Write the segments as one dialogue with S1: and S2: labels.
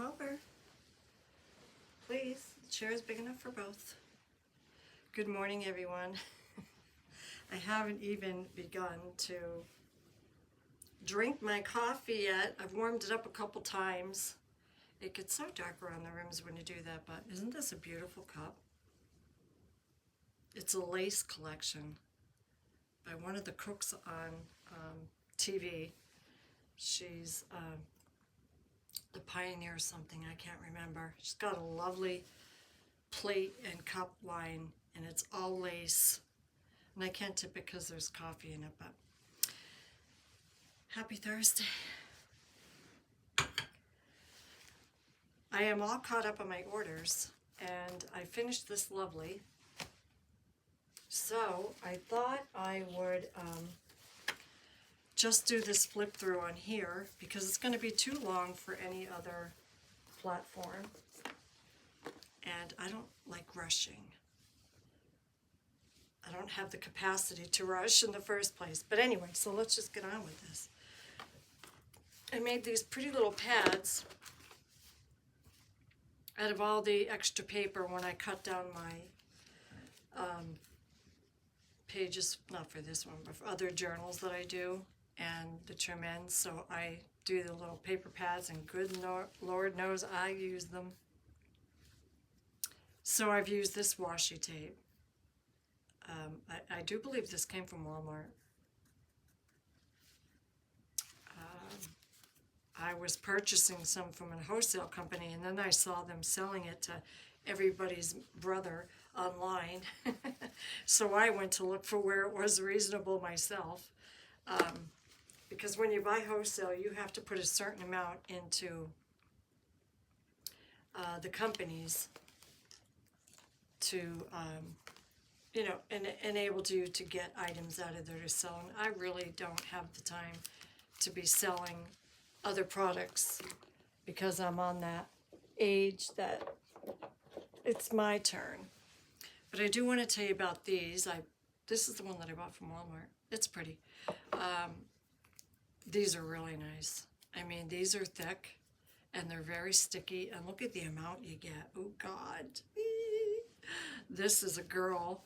S1: over. Please, the chair is big enough for both. Good morning, everyone. I haven't even begun to drink my coffee yet. I've warmed it up a couple times. It gets so dark around the rims when you do that, but isn't this a beautiful cup? It's a lace collection by one of the cooks on TV. She's the Pioneer or something, I can't remember. She's got a lovely plate and cup line, and it's all lace. And I can't tip it because there's coffee in it, but happy Thursday. I am all caught up on my orders, and I finished this lovely. So I thought I would just do this flip through on here because it's going to be too long for any other platform, and I don't like rushing. I don't have the capacity to rush in the first place. But anyway, so let's just get on with this. I made these pretty little pads out of all the extra paper when I cut down my pages, not for this one, but for other journals that I do, and the trim ends. So I do the little paper pads, and good Lord knows I use them. So I've used this washi tape. I do believe this came from Walmart. I was purchasing some from a wholesale company, and then I saw them selling it to everybody's brother online. So I went to look for where it was reasonable myself. Because when you buy wholesale, you have to put a certain amount into the companies to you know, enable you to get items out of there to sell. And I really don't have the time to be selling other products because I'm on that age that it's my turn. But I do want to tell you about these. This is the one that I bought from Walmart. It's pretty. These are really nice. I mean, these are thick and they're very sticky. And look at the amount you get. Oh, God. This is a girl.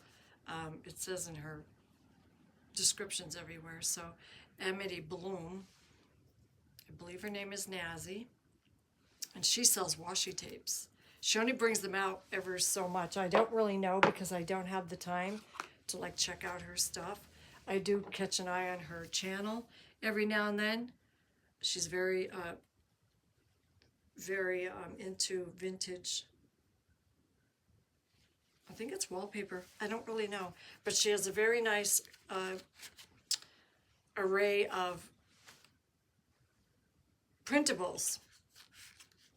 S1: It says in her descriptions everywhere. So, Amity Bloom, I believe her name is Nazi, and she sells washi tapes. She only brings them out ever so much. I don't really know because I don't have the time to like check out her stuff. I do catch an eye on her channel every now and then. She's very into vintage. I think it's wallpaper. I don't really know. But she has a very nice array of printables.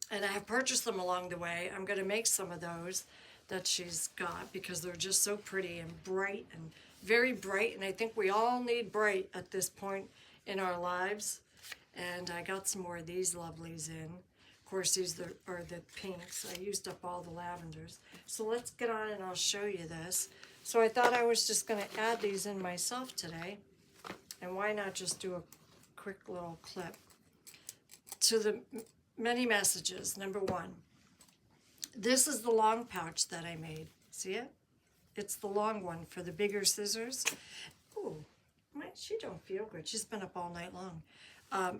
S1: And I have purchased them along the way. I'm going to make some of those that she's got because they're just so pretty and bright and very bright. And I think we all need bright at this point in our lives. And I got some more of these lovelies in. Of course, these are the pinks. I used up all the lavenders. So let's get on and I'll show you this. So I thought I was just going to add these in myself today. And why not just do a quick little clip. To the many messages, number one. This is the long pouch that I made. See it? It's the long one for the bigger scissors. Ooh, she don't feel good. She's been up all night long.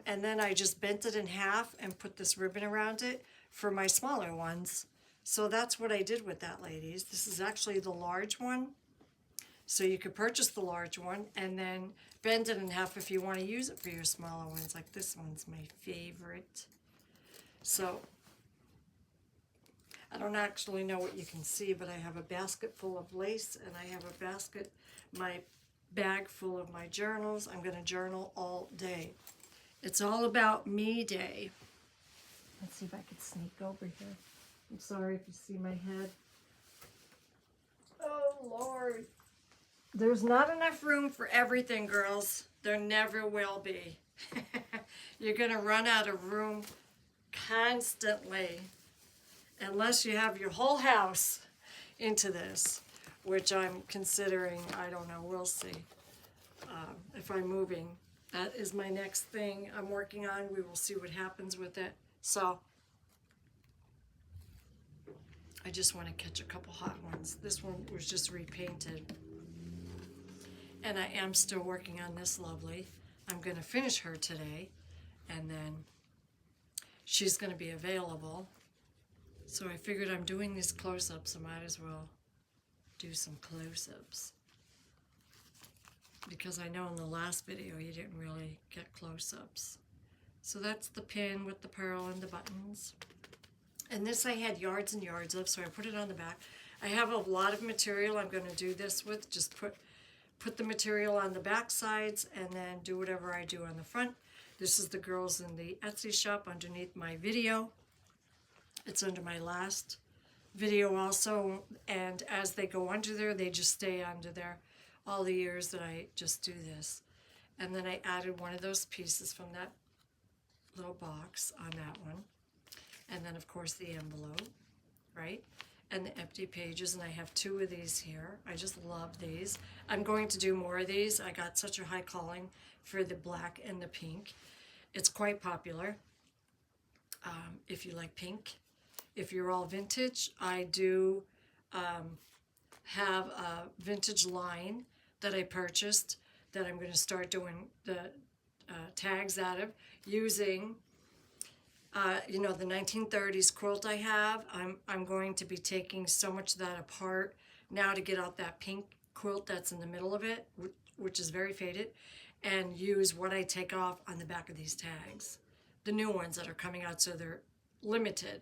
S1: And then I just bent it in half and put this ribbon around it for my smaller ones. So that's what I did with that, ladies. This is actually the large one. So you could purchase the large one and then bend it in half if you want to use it for your smaller ones. Like this one's my favorite. So I don't actually know what you can see, but I have a basket full of lace and I have my bag full of my journals. I'm going to journal all day. It's all about me day. Let's see if I can sneak over here. I'm sorry if you see my head. Oh, Lord. There's not enough room for everything, girls. There never will be. You're going to run out of room constantly unless you have your whole house into this, which I'm considering. I don't know. We'll see if I'm moving. That is my next thing I'm working on. We will see what happens with it. So I just want to catch a couple hot ones. This one was just repainted. And I am still working on this lovely. I'm going to finish her today, and then she's going to be available. So I figured I'm doing these close-ups, I might as well do some close-ups. Because I know in the last video you didn't really get close-ups. So that's the pin with the pearl and the buttons. And this I had yards and yards of, so I put it on the back. I have a lot of material I'm going to do this with. Just put the material on the back sides and then do whatever I do on the front. This is the girls in the Etsy shop underneath my video. It's under my last video also, and as they go under there, they just stay under there all the years that I just do this. And then I added one of those pieces from that little box on that one. And then, of course, the envelope, right? And the empty pages, and I have 2 of these here. I just love these. I'm going to do more of these. I got such a high calling for the black and the pink. It's quite popular if you like pink. If you're all vintage, I do have a vintage line that I purchased that I'm going to start doing the tags out of using you know, the 1930s quilt I have. I'm going to be taking so much of that apart now to get out that pink quilt that's in the middle of it, which is very faded, and use what I take off on the back of these tags. The new ones that are coming out, so they're limited.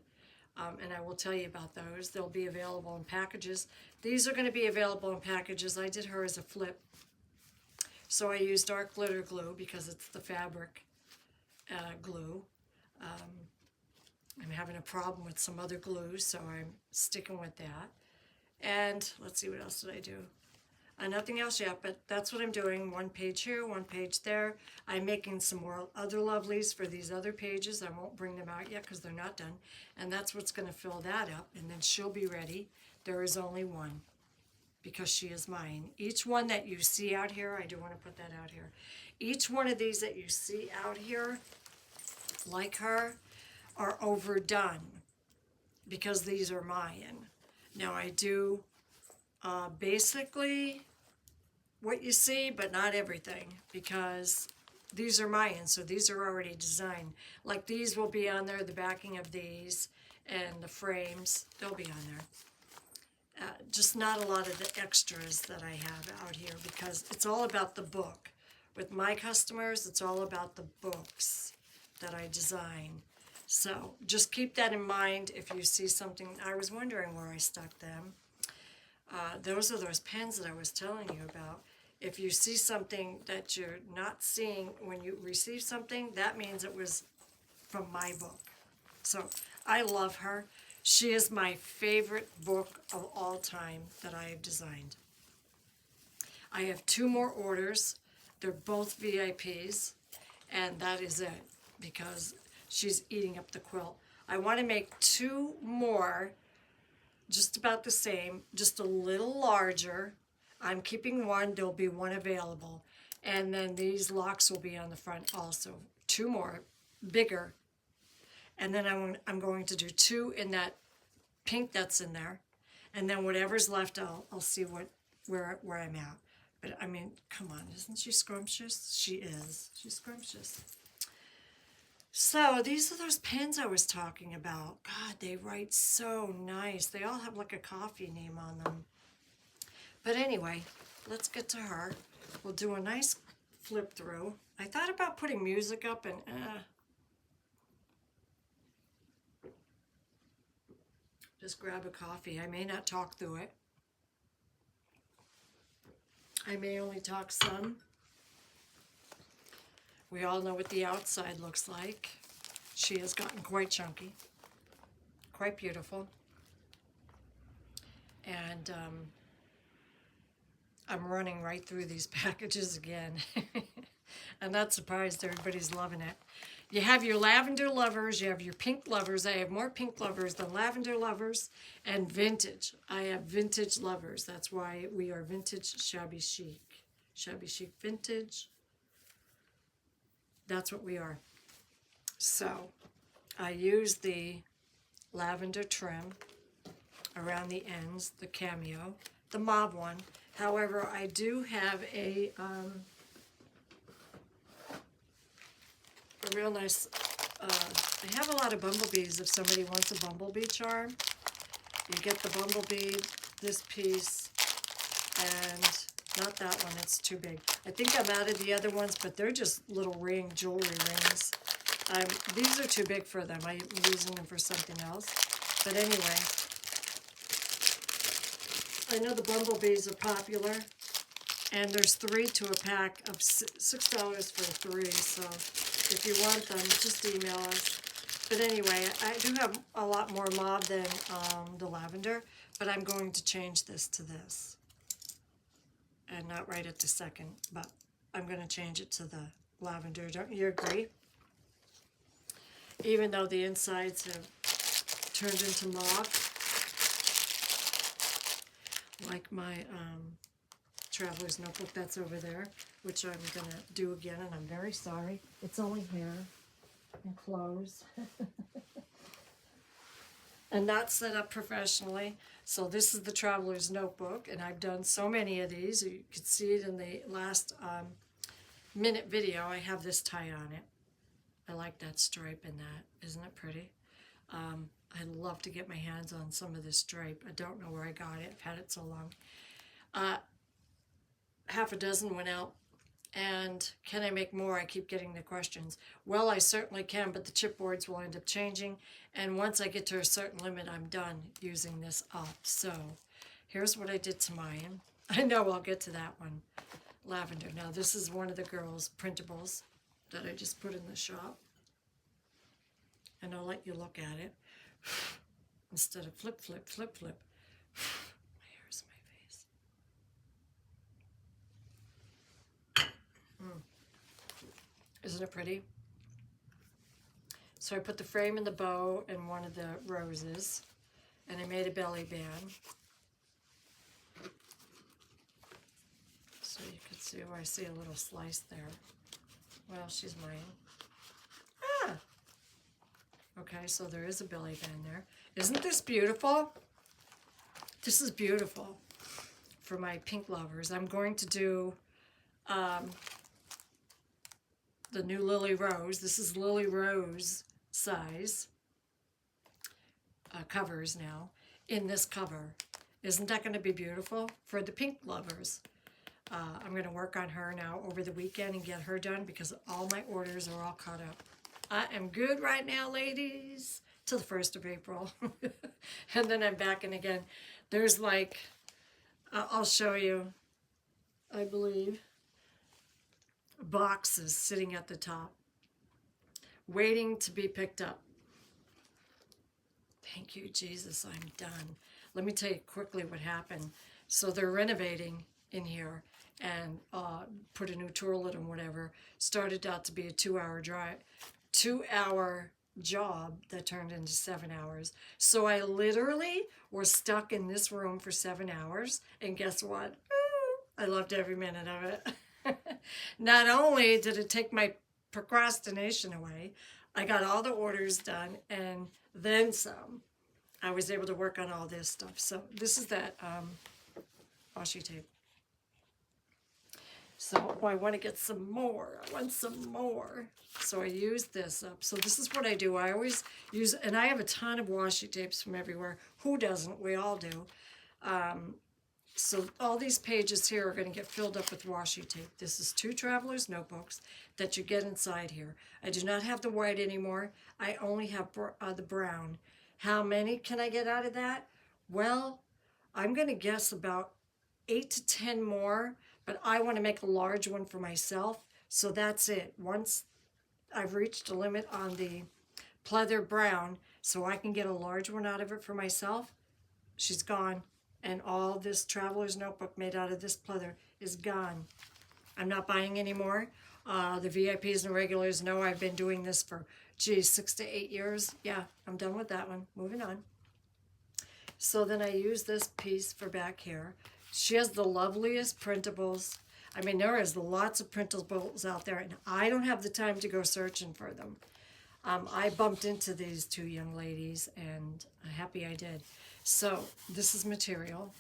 S1: And I will tell you about those. They'll be available in packages. These are going to be available in packages. I did her as a flip. So I used dark glitter glue because it's the fabric glue. I'm having a problem with some other glue, so I'm sticking with that. And let's see, what else did I do? Nothing else yet, but that's what I'm doing. 1 page here, 1 page there. I'm making some more other lovelies for these other pages. I won't bring them out yet because they're not done. And that's what's going to fill that up, and then she'll be ready. There is only one because she is mine. Each one that you see out here, I do want to put that out here. Each one of these that you see out here, like her, are overdone because these are mine. Now I do basically what you see, but not everything, because these are mine, so these are already designed. Like these will be on there, the backing of these, and the frames, they'll be on there. Just not a lot of the extras that I have out here, because it's all about the book. With my customers, it's all about the books that I design. So just keep that in mind if you see something. I was wondering where I stuck them. Those are those pens that I was telling you about. If you see something that you're not seeing when you receive something, that means it was from my book. So I love her. She is my favorite book of all time that I have designed. I have 2 more orders. They're both VIPs, and that is it, because she's eating up the quilt. I want to make 2 more, just about the same, just a little larger. I'm keeping 1, there'll be 1 available. And then these locks will be on the front also. 2 more, bigger. And then I'm going to do 2 in that pink that's in there. And then whatever's left, I'll see where I'm at. But I mean, come on, isn't she scrumptious? She is. She's scrumptious. So these are those pens I was talking about. God, they write so nice. They all have like a coffee name on them. But anyway, let's get to her. We'll do a nice flip through. I thought about putting music up and just grab a coffee. I may not talk through it. I may only talk some. We all know what the outside looks like. She has gotten quite chunky, quite beautiful. And I'm running right through these packages again. I'm not surprised everybody's loving it. You have your lavender lovers, you have your pink lovers. I have more pink lovers than lavender lovers, and vintage. I have vintage lovers. That's why we are vintage shabby chic. Shabby chic vintage. That's what we are. So I use the lavender trim around the ends, the cameo, the mauve one. However, I do have a real nice, I have a lot of bumblebees if somebody wants a bumblebee charm. You get the bumblebee, this piece, and not that one, it's too big. I think I'm out of the other ones, but they're just little jewelry rings. These are too big for them. I'm using them for something else. But anyway, I know the bumblebees are popular, and there's 3 to a pack of $6 for 3. So if you want them, just email us. But anyway, I do have a lot more mauve than the lavender, but I'm going to change this to this. And not right at the second, but I'm going to change it to the lavender. Don't you agree? Even though the insides have turned into mauve, like my traveler's notebook that's over there, which I'm going to do again, and I'm very sorry. It's only hair and clothes. And not set up professionally. So this is the traveler's notebook, and I've done so many of these. You could see it in the last minute video. I have this tie on it. I like that stripe in that. Isn't it pretty? I'd love to get my hands on some of this stripe. I don't know where I got it. I've had it so long. Half a dozen went out. And can I make more? I keep getting the questions. Well, I certainly can, but the chipboards will end up changing. And once I get to a certain limit, I'm done using this up. So here's what I did to mine. I know I'll get to that one. Lavender. Now, this is one of the girls' printables that I just put in the shop. And I'll let you look at it. Instead of flip, flip, flip, flip. My hair's in my face. Isn't it pretty? So I put the frame and the bow and one of the roses, and I made a belly band. So you can see, oh, I see a little slice there. Well, she's mine. Ah! Okay, so there is a belly band there. Isn't this beautiful? This is beautiful for my pink lovers. I'm going to do the new Lily Rose. This is Lily Rose size covers now in this cover. Isn't that going to be beautiful for the pink lovers? I'm going to work on her now over the weekend and get her done because all my orders are all caught up. I am good right now, ladies, till the 1st of April. And then I'm back in again. There's like, I'll show you, I believe, boxes sitting at the top, waiting to be picked up. Thank you, Jesus, I'm done. Let me tell you quickly what happened. So they're renovating in here and put a new toilet and whatever. Started out to be a 2-hour drive, 2-hour job that turned into 7 hours. So I literally was stuck in this room for 7 hours, and guess what? I loved every minute of it. Not only did it take my procrastination away, I got all the orders done and then some. I was able to work on all this stuff. So this is that washi tape. So I want to get some more. I want some more. So I used this up. So this is what I do. I always use, and I have a ton of washi tapes from everywhere. Who doesn't? We all do. So all these pages here are going to get filled up with washi tape. This is 2 traveler's notebooks that you get inside here. I do not have the white anymore. I only have the brown. How many can I get out of that? Well, I'm going to guess about 8 to 10 more, but I want to make a large one for myself. So that's it. Once I've reached a limit on the pleather brown, so I can get a large one out of it for myself, she's gone. And all this traveler's notebook made out of this pleather is gone. I'm not buying any more. The VIPs and regulars know I've been doing this for, 6 to 8 years. Yeah, I'm done with that one. Moving on. So then I use this piece for back here. She has the loveliest printables. I mean, there is lots of printables out there, and I don't have the time to go searching for them. I bumped into these two young ladies, and I'm happy I did. So this is material.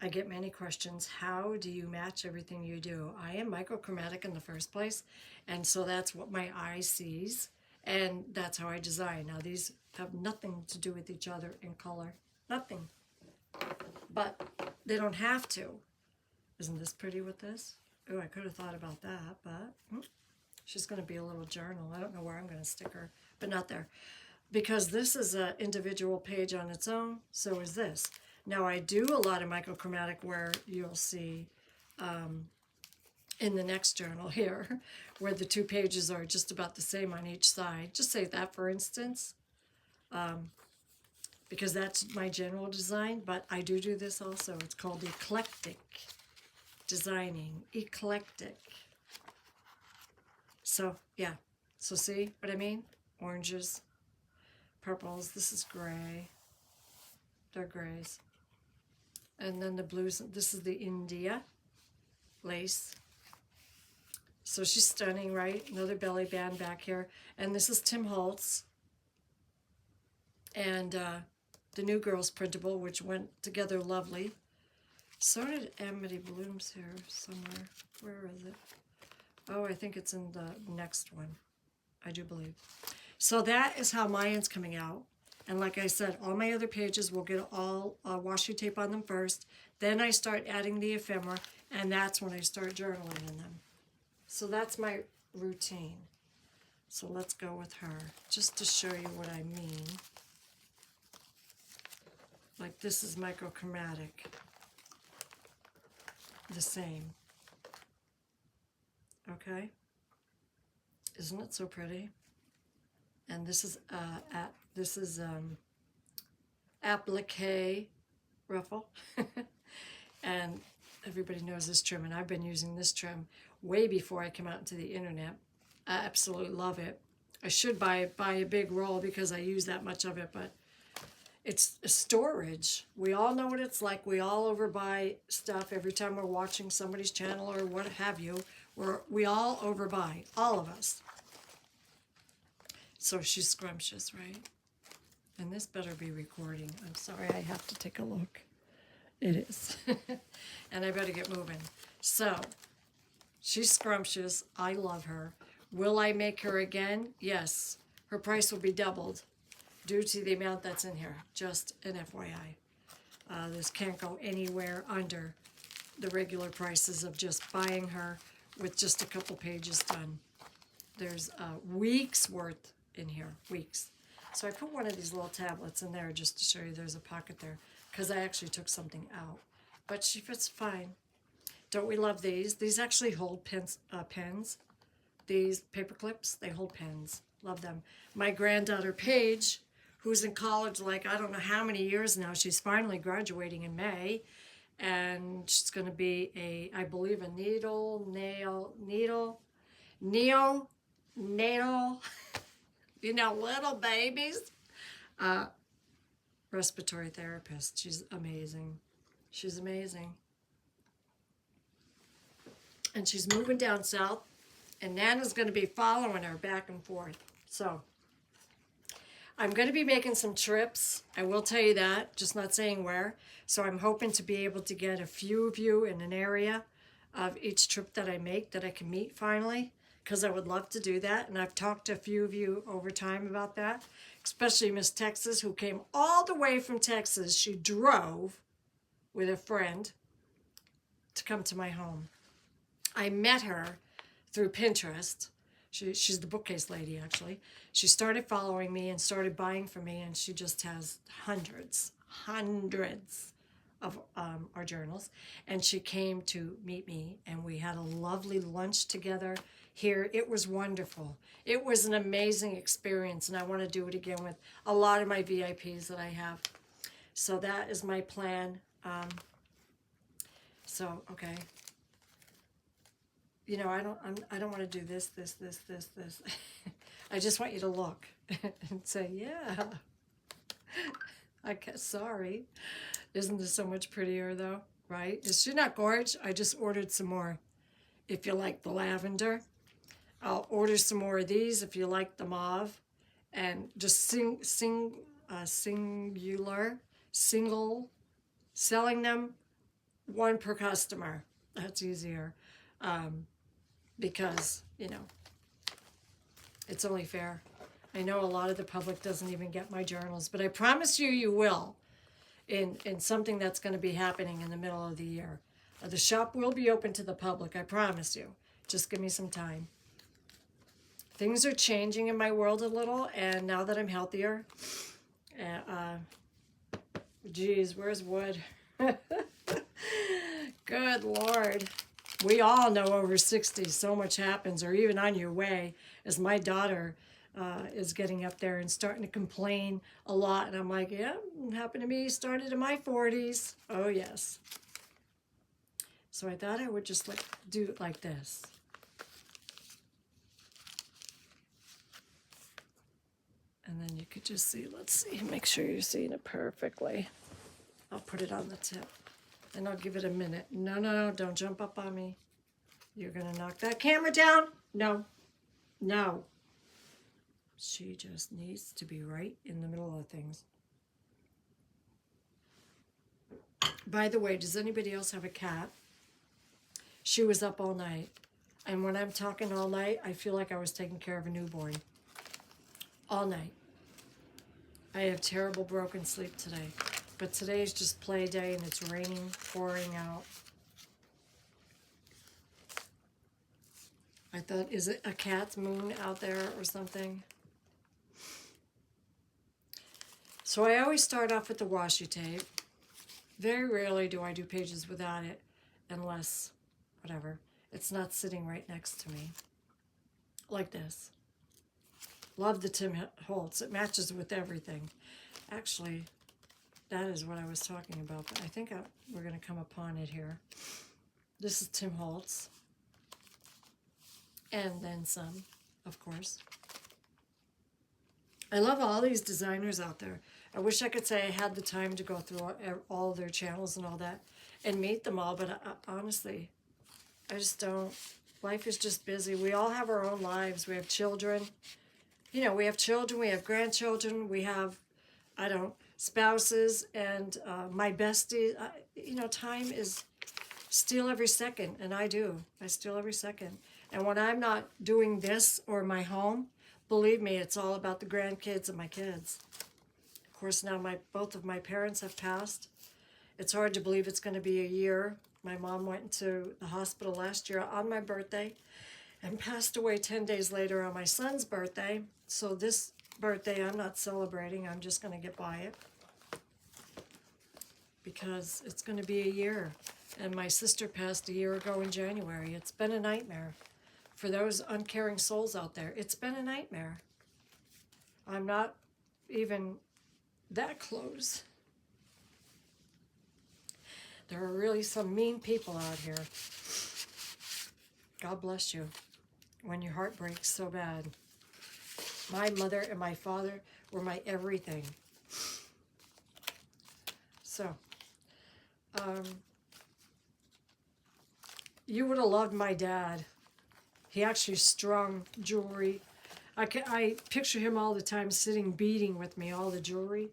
S1: I get many questions. How do you match everything you do? I am microchromatic in the first place, and so that's what my eye sees, and that's how I design. Now these have nothing to do with each other in color. Nothing. But they don't have to. Isn't this pretty with this? Oh, I could have thought about that, but she's going to be a little journal. I don't know where I'm going to stick her, but not there. Because this is an individual page on its own, so is this. Now, I do a lot of microchromatic where you'll see in the next journal here, where the two pages are just about the same on each side. Just say that, for instance, because that's my general design, but I do this also. It's called eclectic designing, eclectic. So, yeah. So see what I mean? Oranges, purples. This is gray. They're grays. And then the blues. This is the India lace. So she's stunning, right? Another belly band back here. And this is Tim Holtz. And the New Girls printable, which went together lovely. So did Amity Blooms here somewhere. Where is it? Oh, I think it's in the next one. I do believe. So that is how mine's coming out. And like I said, all my other pages will get all washi tape on them first. Then I start adding the ephemera, and that's when I start journaling in them. So that's my routine. So let's go with her, just to show you what I mean. Like this is microchromatic. The same. Okay? Isn't it so pretty? And this is applique ruffle. And everybody knows this trim, and I've been using this trim way before I came out into the internet. I absolutely love it. I should buy a big roll because I use that much of it, but it's a storage. We all know what it's like. We all overbuy stuff every time we're watching somebody's channel or what have you. We all overbuy, all of us. So she's scrumptious, right? And this better be recording. I'm sorry, I have to take a look. It is. And I better get moving. So, she's scrumptious. I love her. Will I make her again? Yes. Her price will be doubled due to the amount that's in here. Just an FYI. This can't go anywhere under the regular prices of just buying her with just a couple pages done. There's weeks worth in here, weeks. So I put one of these little tablets in there just to show you there's a pocket there, because I actually took something out. But she fits fine. Don't we love these? These actually hold pens. These paper clips, they hold pens. Love them. My granddaughter Paige, who's in college like I don't know how many years now, she's finally graduating in May. And she's going to be I believe a neonatal, you know, little babies, respiratory therapist. She's amazing. She's amazing. And she's moving down south, and Nana's going to be following her back and forth. So I'm going to be making some trips. I will tell you that, just not saying where. So I'm hoping to be able to get a few of you in an area of each trip that I make that I can meet finally, because I would love to do that. And I've talked to a few of you over time about that, especially Miss Texas, who came all the way from Texas. She drove with a friend to come to my home. I met her through Pinterest. She's the bookcase lady, actually. She started following me and started buying from me, and she just has hundreds of our journals. And she came to meet me, and we had a lovely lunch together here. It was wonderful. It was an amazing experience, and I want to do it again with a lot of my VIPs that I have. So that is my plan. Okay. You know, I don't want to do this. I just want you to look and say, yeah. Sorry. Isn't this so much prettier, though? Right? Is she not gorgeous? I just ordered some more. If you like the lavender. I'll order some more of these if you like the mauve. And just single, selling them one per customer. That's easier. Because, it's only fair. I know a lot of the public doesn't even get my journals, but I promise you, you will in something that's going to be happening in the middle of the year. The shop will be open to the public, I promise you. Just give me some time. Things are changing in my world a little, and now that I'm healthier, geez, where's wood? Good Lord. We all know over 60, so much happens, or even on your way, as my daughter is getting up there and starting to complain a lot. And I'm like, yeah, it happened to me, started in my 40s. Oh, yes. So I thought I would just do it like this. And then you could just see, let's see, make sure you're seeing it perfectly. I'll put it on the tip. And I'll give it a minute. No, don't jump up on me. You're going to knock that camera down? No. She just needs to be right in the middle of things. By the way, does anybody else have a cat? She was up all night. And when I'm talking all night, I feel like I was taking care of a newborn. All night. I have terrible broken sleep today. But today is just play day and it's raining, pouring out. I thought, is it a cat's moon out there or something? So I always start off with the washi tape. Very rarely do I do pages without it, unless, whatever, it's not sitting right next to me. Like this. Love the Tim Holtz. It matches with everything. Actually, that is what I was talking about, but I think we're going to come upon it here. This is Tim Holtz. And then some, of course. I love all these designers out there. I wish I could say I had the time to go through all their channels and all that and meet them all, but honestly, I just don't. Life is just busy. We all have our own lives. We have children. We have children, we have grandchildren, we have, spouses, and my bestie. Time is steal every second, and I do. I steal every second. And when I'm not doing this or my home, believe me, it's all about the grandkids and my kids. Of course, now both of my parents have passed. It's hard to believe it's going to be a year. My mom went into the hospital last year on my birthday and passed away 10 days later on my son's birthday. So this birthday I'm not celebrating. I'm just going to get by it because it's going to be a year. And my sister passed a year ago in January. It's been a nightmare. For those uncaring souls out there, it's been a nightmare. I'm not even that close. There are really some mean people out here. God bless you when your heart breaks so bad. My mother and my father were my everything. So, you would have loved my dad. He actually strung jewelry. I picture him all the time sitting beading with me, all the jewelry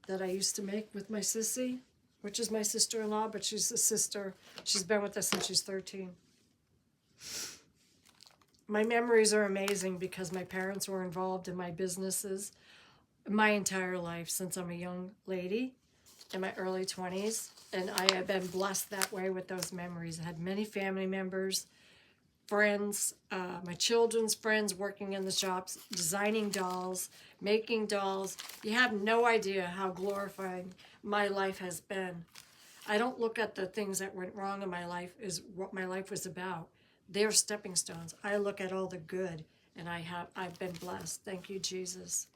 S1: that I used to make with my sissy, which is my sister-in-law, but she's a sister. She's been with us since she's 13. My memories are amazing because my parents were involved in my businesses my entire life since I'm a young lady in my early 20s. And I have been blessed that way with those memories. I had many family members, friends, my children's friends working in the shops, designing dolls, making dolls. You have no idea how glorifying my life has been. I don't look at the things that went wrong in my life as what my life was about. They're stepping stones. I look at all the good, and I've been blessed. Thank you, Jesus.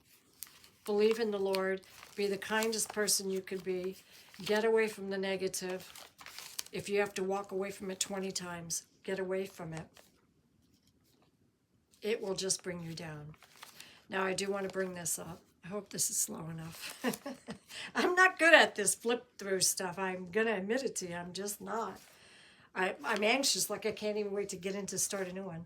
S1: Believe in the Lord. Be the kindest person you could be. Get away from the negative. If you have to walk away from it 20 times, get away from it. It will just bring you down. Now, I do want to bring this up. I hope this is slow enough. I'm not good at this flip-through stuff. I'm going to admit it to you. I'm just not. I'm anxious, like I can't even wait to get in to start a new one.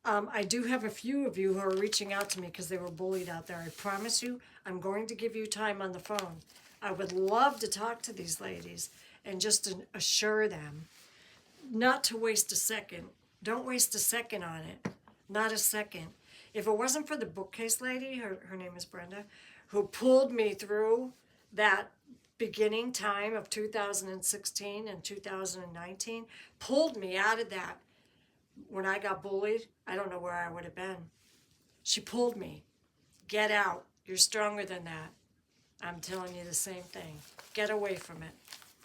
S1: I do have a few of you who are reaching out to me because they were bullied out there. I promise you, I'm going to give you time on the phone. I would love to talk to these ladies and just to assure them not to waste a second. Don't waste a second on it. Not a second. If it wasn't for the bookcase lady, her name is Brenda, who pulled me through that beginning time of 2016 and 2019, pulled me out of that. When I got bullied, I don't know where I would have been. She pulled me. Get out. You're stronger than that. I'm telling you the same thing. Get away from it.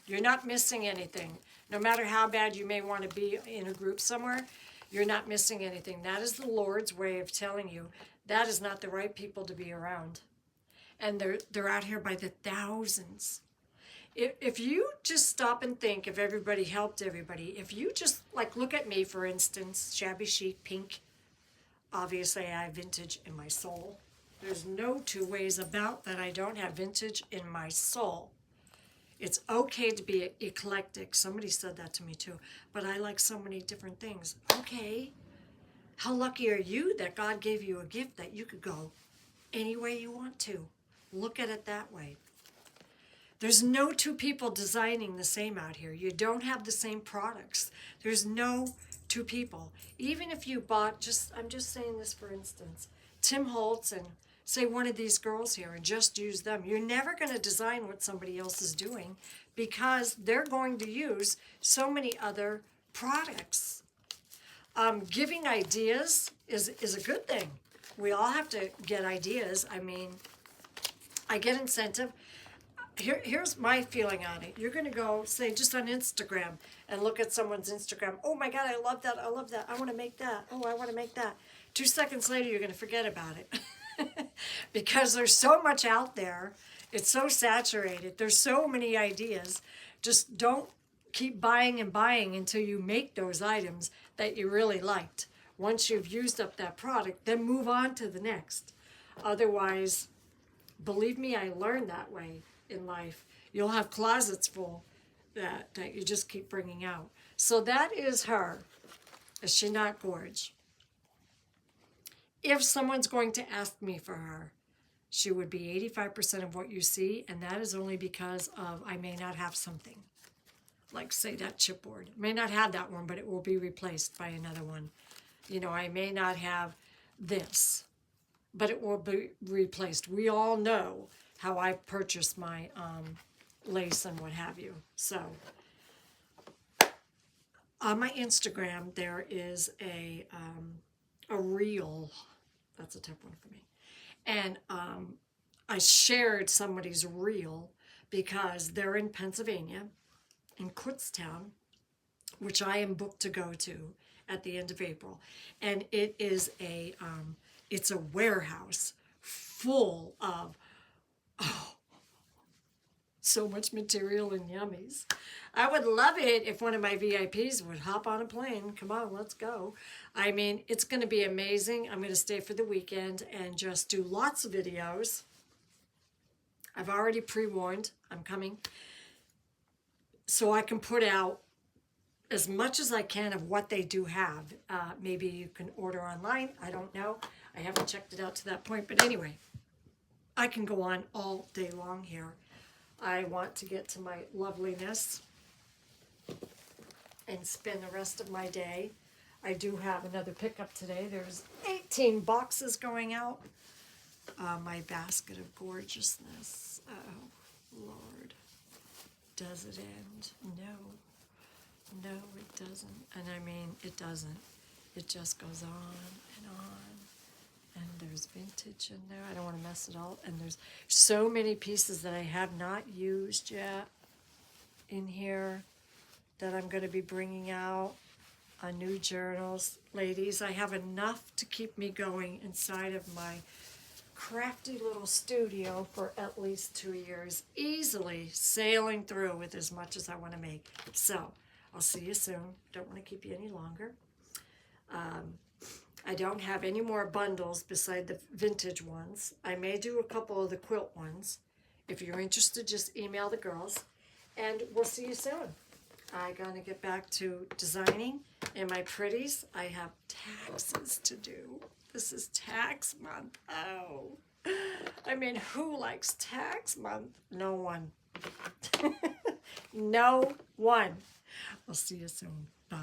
S1: You're not missing anything. No matter how bad you may want to be in a group somewhere, you're not missing anything. That is the Lord's way of telling you that is not the right people to be around. And they're out here by the thousands. If you just stop and think if everybody helped everybody, if you just, like, look at me, for instance, shabby chic, pink, obviously I have vintage in my soul. There's no two ways about that I don't have vintage in my soul. It's okay to be eclectic. Somebody said that to me too. But I like so many different things. Okay. How lucky are you that God gave you a gift that you could go any way you want to? Look at it that way. There's no two people designing the same out here. You don't have the same products. There's no two people. Even if you bought, I'm just saying this for instance, Tim Holtz and say one of these girls here and just use them. You're never going to design what somebody else is doing because they're going to use so many other products. Giving ideas is a good thing. We all have to get ideas. I mean, I get incentive. Here's my feeling on it. You're going to go, say, just on Instagram and look at someone's Instagram. Oh my God, I love that. I love that. I want to make that. Oh, I want to make that. 2 seconds later, you're going to forget about it. Because there's so much out there. It's so saturated. There's so many ideas. Just don't keep buying and buying until you make those items that you really liked. Once you've used up that product, then move on to the next. Otherwise, believe me, I learned that way in life. You'll have closets full that you just keep bringing out. So that is her. Is she not gorgeous? If someone's going to ask me for her, she would be 85% of what you see, and that is only because of I may not have something. Like, say, that chipboard. I may not have that one, but it will be replaced by another one. You know, I may not have this, but it will be replaced. We all know how I purchased my lace and what have you. So, on my Instagram, there is a reel. That's a tough one for me. And I shared somebody's reel because they're in Pennsylvania, in Kutztown, which I am booked to go to at the end of April. And it is it's a warehouse full of, so much material and yummies. I would love it if one of my VIPs would hop on a plane. Come on, let's go. I mean, it's going to be amazing. I'm going to stay for the weekend and just do lots of videos. I've already pre-warned I'm coming. So I can put out as much as I can of what they do have. Maybe you can order online. I don't know. I haven't checked it out to that point. But anyway, I can go on all day long here. I want to get to my loveliness and spend the rest of my day. I do have another pickup today. There's 18 boxes going out. My basket of gorgeousness. Oh, Lord. Does it end? No. No, it doesn't. And I mean, it doesn't. It just goes on and on. And there's vintage in there. I don't want to mess it all. And there's so many pieces that I have not used yet in here that I'm going to be bringing out on new journals. Ladies, I have enough to keep me going inside of my crafty little studio for at least 2 years, easily sailing through with as much as I want to make. So, I'll see you soon. Don't want to keep you any longer. I don't have any more bundles beside the vintage ones. I may do a couple of the quilt ones. If you're interested, just email the girls. And we'll see you soon. I'm going to get back to designing And my pretties, I have taxes to do. This is tax month. Oh, I mean, who likes tax month? No one. No one. I'll see you soon. Bye.